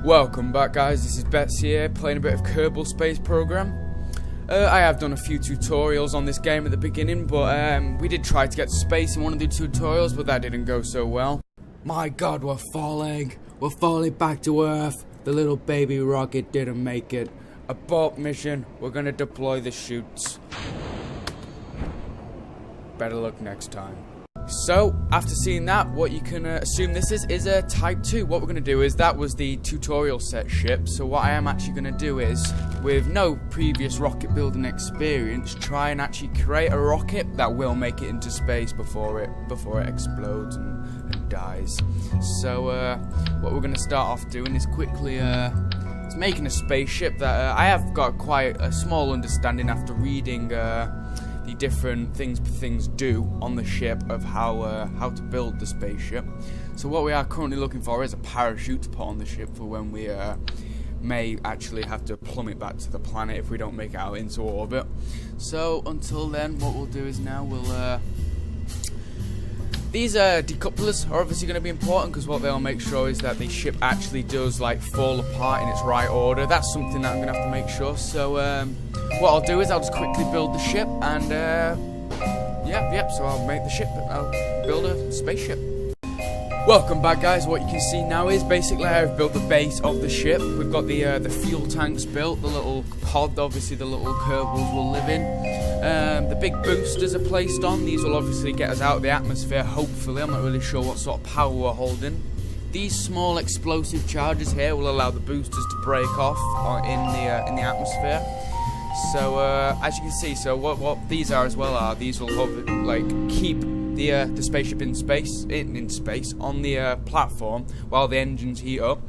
Welcome back, guys. This is Betsy here, playing a bit of KerbalSpace program. I have done a few tutorials on this game at the beginning, but we did try to get to space in one of the tutorials, but that didn't go so well. My God, we're falling. We're falling back to Earth. The little baby rocket didn't make it. Abort mission. We're gonna deploy the chutes. Better luck next time. So, after seeing that, what you can assume this is a Type 2. What we're going to do is, that was the tutorial set ship, so what I am actually going to do is, with no previous rocket building experience, try and actually create a rocket that will make it into space before it explodes and dies. So, what we're going to start off doing is quickly is making a spaceship that I have got quite a small understanding after reading the different things do on the ship of how to build the spaceship. So what we are currently looking for is a parachute to put on the ship for when we may actually have to plummet back to the planet if we don't make it out into orbit. So until then, what we'll do is now we'll these decouplers are obviously going to be important, because what they'll make sure is that the ship actually does like fall apart in its right order. That's something that I'm going to have to make sure. So what I'll do is I'll just quickly build the ship, and so I'll make the ship. I'll build a spaceship. Welcome back, guys. What you can see now is basically I've built the base of the ship. We've got the fuel tanks built, the little pod, obviously the little Kerbals will live in. The big boosters are placed on. These will obviously get us out of the atmosphere, hopefully. I'm not really sure what sort of power we're holding. These small explosive charges here will allow the boosters to break off in the atmosphere. So as you can see, so what these are as well are, these will keep the spaceship in space on the platform while the engines heat up.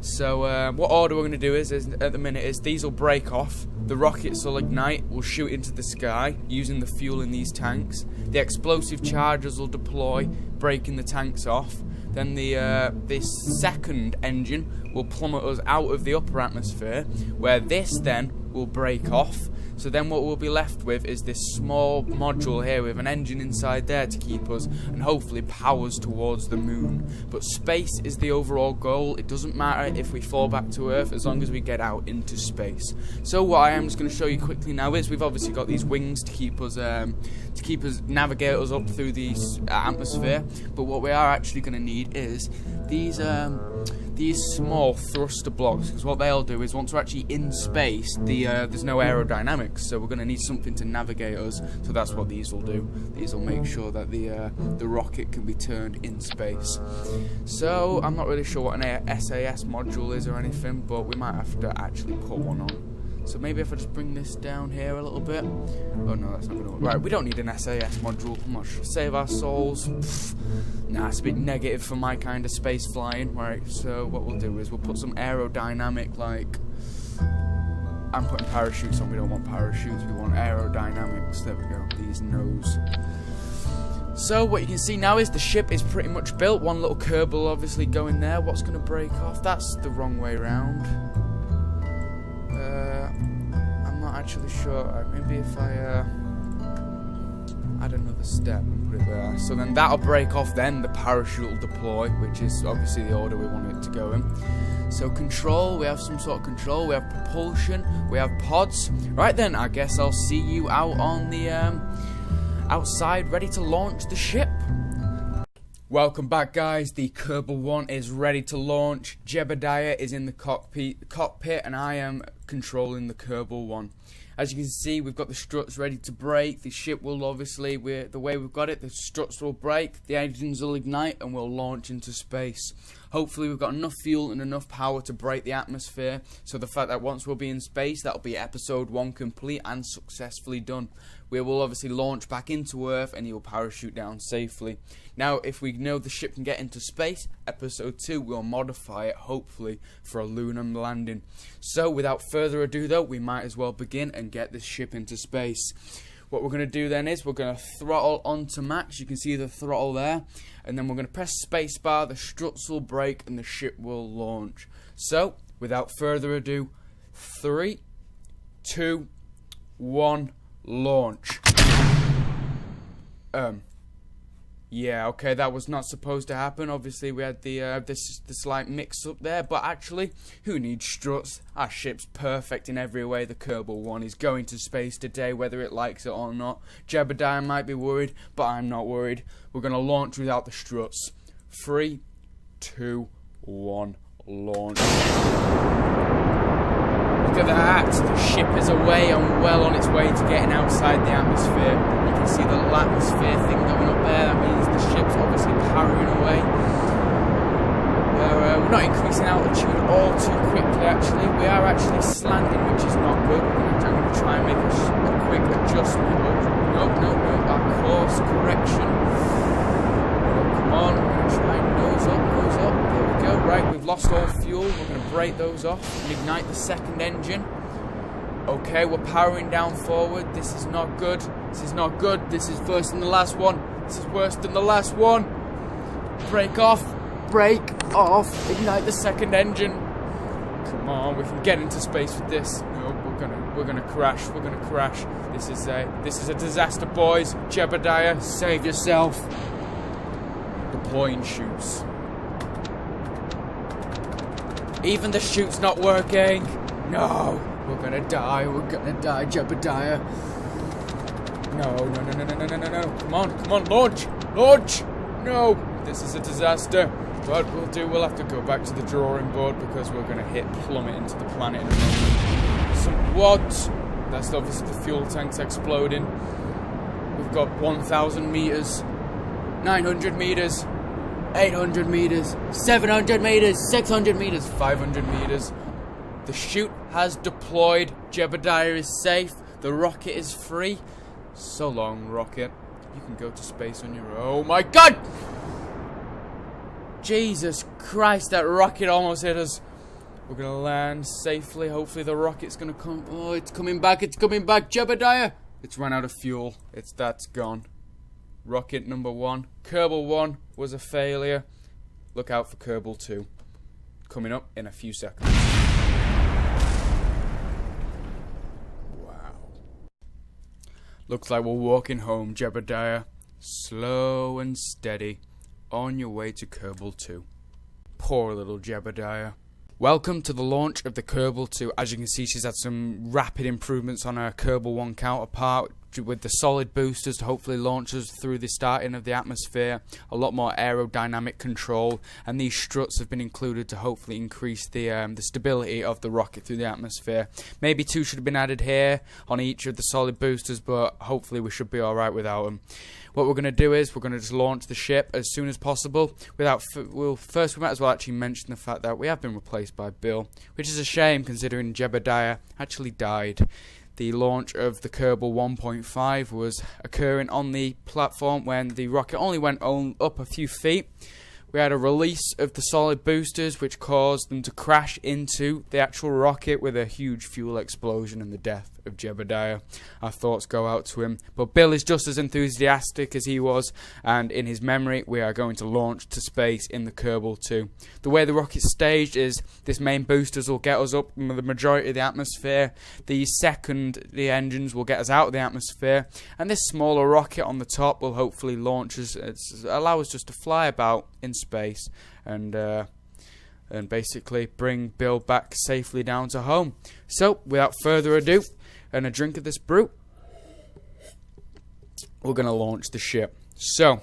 So what order we're going to do is at the minute is these will break off, the rockets will ignite, will shoot into the sky using the fuel in these tanks. The explosive charges will deploy, breaking the tanks off. Then this second engine will plummet us out of the upper atmosphere, where this then will break off. So then what we'll be left with is this small module here with an engine inside there to keep us and hopefully powers towards the moon. But space is the overall goal. It doesn't matter if we fall back to Earth as long as we get out into space. So what I am just going to show you quickly now is we've obviously got these wings to keep us navigate us up through the atmosphere. But what we are actually going to need is these small thruster blocks, because what they'll do is once we're actually in space, there's no aerodynamics, so we're going to need something to navigate us. So that's what these will do. These will make sure that the rocket can be turned in space. So I'm not really sure what an SAS module is or anything, but we might have to actually put one on. So maybe if I just bring this down here a little bit. Oh no, that's not going to work. Right, we don't need an SAS module. I'm not sure. Save our souls. Nah, it's a bit negative for my kind of space flying. Right, so what we'll do is we'll put some aerodynamic, I'm putting parachutes on. We don't want parachutes, we want aerodynamics. There we go, these nose. So what you can see now is the ship is pretty much built. One little Kerbal obviously going there. What's going to break off? That's the wrong way around. I'm not actually sure. Maybe if I add another step and put it there. So then that'll break off, then the parachute will deploy, which is obviously the order we want it to go in. So control, we have some sort of control, we have propulsion, we have pods. Right then, I guess I'll see you out on the outside, ready to launch the ship. Welcome back, guys. The Kerbal 1 is ready to launch. Jebediah is in the cockpit, and I am controlling the Kerbal 1. As you can see, we've got the struts ready to break. The ship will obviously, the way we've got it, the struts will break, the engines will ignite, and we'll launch into space. Hopefully we've got enough fuel and enough power to break the atmosphere, so the fact that once we'll be in space, that'll be episode 1 complete and successfully done. We will obviously launch back into Earth, and you'll parachute down safely. Now, if we know the ship can get into space, episode 2 we'll modify it, hopefully, for a lunar landing. So without further ado though, we might as well begin and get this ship into space. What we're going to do then is we're going to throttle onto max. You can see the throttle there. And then we're going to press spacebar, the struts will break, and the ship will launch. So, without further ado, 3, 2, 1, launch. Yeah, okay, that was not supposed to happen. Obviously, we had the this slight mix-up there, but actually, who needs struts? Our ship's perfect in every way. The Kerbal 1 is going to space today, whether it likes it or not. Jebediah might be worried, but I'm not worried. We're going to launch without the struts. 3, 2, 1, launch. Look at that, the ship is away and well on its way to getting outside the atmosphere. You can see the little atmosphere thing going up there. That means the ship's obviously powering away. We're not increasing altitude all too quickly actually. We are actually slanting, which is not good. I'm going to try and make a quick adjustment. Oh, no, our course correction. Come on, we're going to try and nose up. There we go. Right, we've lost all fuel. We're going to break those off and ignite the second engine. Okay, we're powering down forward. This is not good. This is not good. This is worse than the last one. This is worse than the last one. Break off. Ignite the second engine. Come on, we can get into space with this. No, we're gonna crash. This is a disaster, boys. Jebediah, save yourself. Deploying chutes. Even the chute's not working. No, we're gonna die, Jebediah. No. Come on, launch. No, this is a disaster. What we'll have to go back to the drawing board because we're gonna hit plummet into the planet in a moment. What? That's obviously the fuel tanks exploding. We've got 1,000 meters, 900 meters, 800 meters, 700 meters, 600 meters, 500 meters. The chute has deployed. Jebediah is safe. The rocket is free. So long, rocket. You can go to space on your own. Oh my God! Jesus Christ, that rocket almost hit us. We're going to land safely. Hopefully the rocket's going to come. Oh, it's coming back. Jebediah! It's run out of fuel. That's gone. Rocket number 1. Kerbal 1 was a failure. Look out for Kerbal 2. Coming up in a few seconds. Wow. Looks like we're walking home, Jebediah. Slow and steady. On your way to Kerbal 2. Poor little Jebediah. Welcome to the launch of the Kerbal 2. As you can see, she's had some rapid improvements on her Kerbal 1 counterpart with the solid boosters to hopefully launch us through the starting of the atmosphere. A lot more aerodynamic control, and these struts have been included to hopefully increase the stability of the rocket through the atmosphere. Maybe 2 should have been added here on each of the solid boosters, but hopefully we should be alright without them. What we're going to do is we're going to just launch the ship as soon as possible. First we might as well actually mention the fact that we have been replaced by Bill, which is a shame considering Jebediah actually died. The launch of the Kerbal 1.5 was occurring on the platform when the rocket only went up a few feet. We had a release of the solid boosters which caused them to crash into the actual rocket with a huge fuel explosion and the death of Jebediah. Our thoughts go out to him, but Bill is just as enthusiastic as he was, and in his memory we are going to launch to space in the Kerbal 2. The way the rocket's staged is this main boosters will get us up in the majority of the atmosphere, the engines will get us out of the atmosphere, and this smaller rocket on the top will hopefully launch us, allow us just to fly about in space and basically bring Bill back safely down to home. So without further ado and a drink of this brew, we're going to launch the ship. So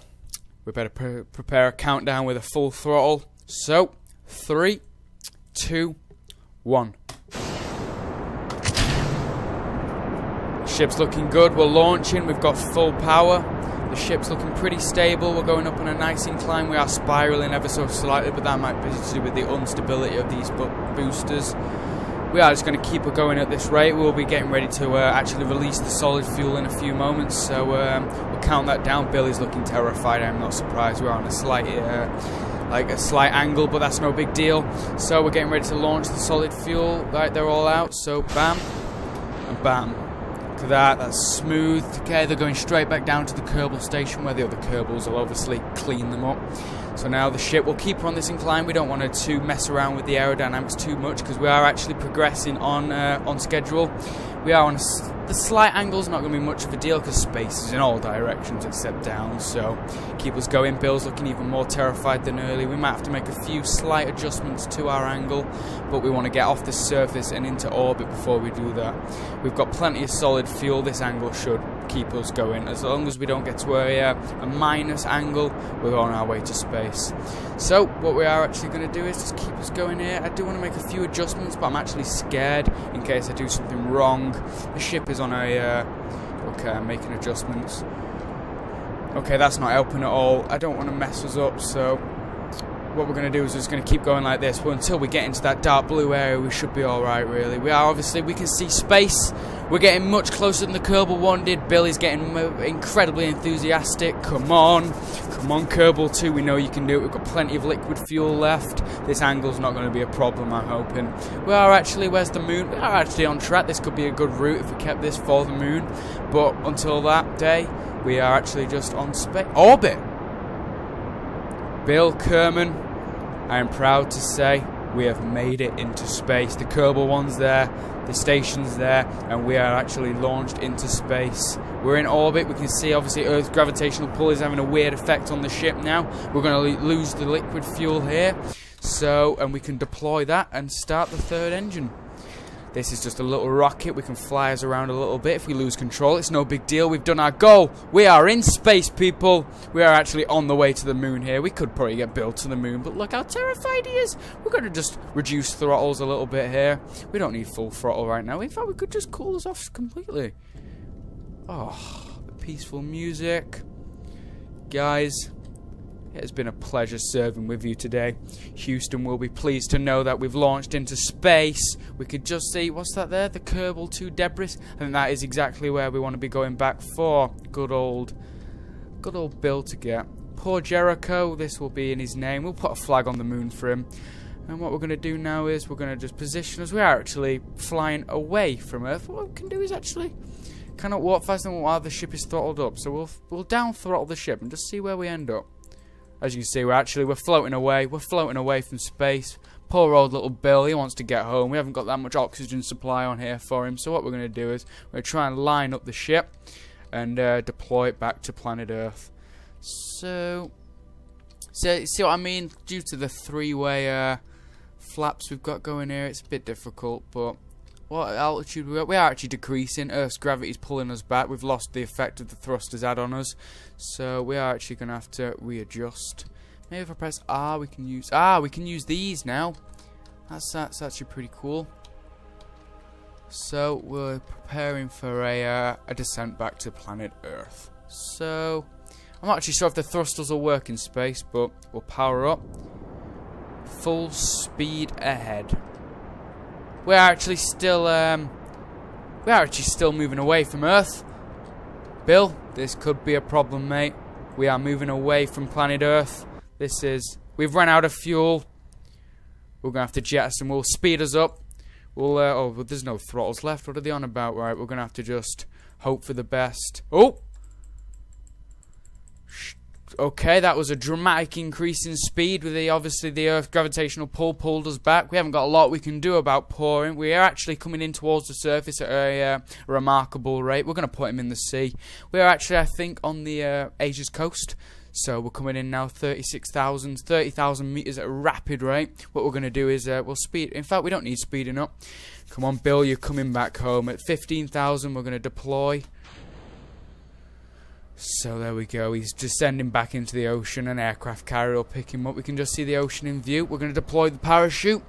we better prepare a countdown with a full throttle. So 3, 2, 1. Ship's looking good. We're launching. We've got full power. The ship's looking pretty stable. We're going up on a nice incline. We are spiraling ever so slightly, but that might be to do with the instability of these boosters. We are just going to keep it going at this rate. We'll be getting ready to actually release the solid fuel in a few moments, so we'll count that down. Billy's looking terrified. I'm not surprised. We're on a slight angle, but that's no big deal. So we're getting ready to launch the solid fuel. Right, they're all out. So bam and bam. Look at that's smooth. Okay, they're going straight back down to the Kerbal station where the other Kerbals will obviously clean them up. So now the ship, we'll keep her on this incline. We don't want her to mess around with the aerodynamics too much because we are actually progressing on schedule. We are on the slight angle's not going to be much of a deal because space is in all directions except down. So keep us going. Bill's looking even more terrified than early. We might have to make a few slight adjustments to our angle, but we want to get off the surface and into orbit before we do that. We've got plenty of solid fuel. This angle should keep us going. As long as we don't get to a minus angle, we're on our way to space. So what we are actually going to do is just keep us going here. I do want to make a few adjustments, but I'm actually scared in case I do something wrong. The ship is on a okay, I'm making adjustments. Okay, that's not helping at all. I don't want to mess us up, so what we're going to do is just going to keep going like this. Well, until we get into that dark blue area, we should be alright, really. We are, obviously, we can see space. We're getting much closer than the Kerbal 1 did. Billy's getting incredibly enthusiastic. Come on. Come on, Kerbal 2. We know you can do it. We've got plenty of liquid fuel left. This angle's not going to be a problem, I'm hoping. We are actually, where's the moon? We are actually on track. This could be a good route if we kept this for the moon. But until that day, we are actually just on space. Orbit! Bill Kerman, I am proud to say we have made it into space. The Kerbal 1's there, the station's there, and we are actually launched into space. We're in orbit. We can see obviously Earth's gravitational pull is having a weird effect on the ship now. We're going to lose the liquid fuel here, and we can deploy that and start the third engine. This is just a little rocket. We can fly us around a little bit. If we lose control, it's no big deal. We've done our goal. We are in space, people. We are actually on the way to the moon here. We could probably get built to the moon, but look how terrified he is. We're going to just reduce throttles a little bit here. We don't need full throttle right now. In fact, we could just cool us off completely. Oh, the peaceful music. Guys, it has been a pleasure serving with you today. Houston will be pleased to know that we've launched into space. We could just see, what's that there? The Kerbal 2 debris. And that is exactly where we want to be going back for. Good old Bill to get. Poor Jericho, this will be in his name. We'll put a flag on the moon for him. And what we're going to do now is we're going to just position us. We are actually flying away from Earth. What we can do is actually cannot walk faster than while the ship is throttled up. So we'll down throttle the ship and just see where we end up. As you can see, we're floating away. We're floating away from space. Poor old little Bill, he wants to get home. We haven't got that much oxygen supply on here for him. So what we're going to do is we're going to try and line up the ship and deploy it back to planet Earth. So see what I mean? Due to the three-way flaps we've got going here, it's a bit difficult, but what altitude we are actually decreasing. Earth's gravity is pulling us back. We've lost the effect of the thrusters had on us, so we are actually going to have to readjust. Maybe if I press R, we can use these now. That's actually pretty cool. So we're preparing for a descent back to planet Earth. So I'm not actually sure if the thrusters will work in space, but we'll power up. Full speed ahead. We're actually still moving away from Earth. Bill, this could be a problem, mate. We are moving away from planet Earth. We've run out of fuel. We're gonna have to jettison. We'll speed us up. But there's no throttles left. What are they on about? Right, we're gonna have to just hope for the best. Oh. Okay, that was a dramatic increase in speed with obviously the Earth gravitational pull pulled us back. We haven't got a lot we can do about pouring. We are actually coming in towards the surface at a remarkable rate. We're going to put him in the sea. We are actually, I think, on the Asia's coast. So we're coming in now 30,000 meters at a rapid rate. What we're going to do is we'll speed. In fact, we don't need speeding up. Come on, Bill, you're coming back home. At 15,000, we're going to deploy. So there we go, he's descending back into the ocean. An aircraft carrier will pick him up. We can just see the ocean in view. We're going to deploy the parachute.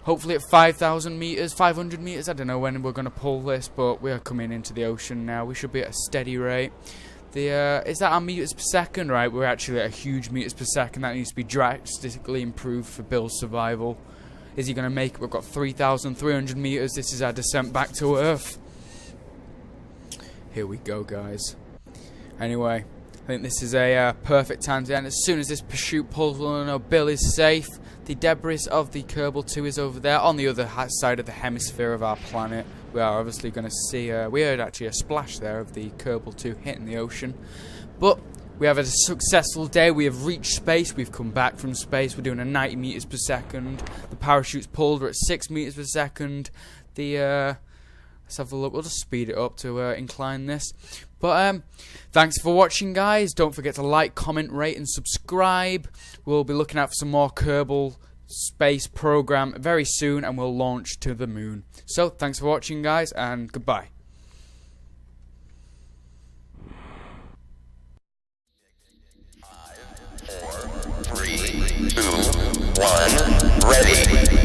Hopefully at 5,000 meters, 500 meters. I don't know when we're going to pull this, but we are coming into the ocean now. We should be at a steady rate. Is that our meters per second? Right, we're actually at a huge meters per second. That needs to be drastically improved for Bill's survival. Is he going to make it? We've got 3,300 meters. This is our descent back to Earth. Here we go, guys. Anyway, I think this is a perfect time to end. As soon as this pursuit pulls, we'll know Bill is safe. The debris of the Kerbal 2 is over there on the other side of the hemisphere of our planet. We are obviously going to see, we heard actually a splash there of the Kerbal 2 hitting the ocean. But We have a successful day. We have reached space. We've come back from space. We're doing a 90 meters per second. The parachute's pulled. We're at 6 meters per second. Let's have a look. We'll just speed it up to incline this. But thanks for watching, guys. Don't forget to like, comment, rate, and subscribe. We'll be looking out for some more KerbalSpace program very soon, and we'll launch to the moon. So thanks for watching, guys, and goodbye. 5, 4, 3, 2, 1, ready.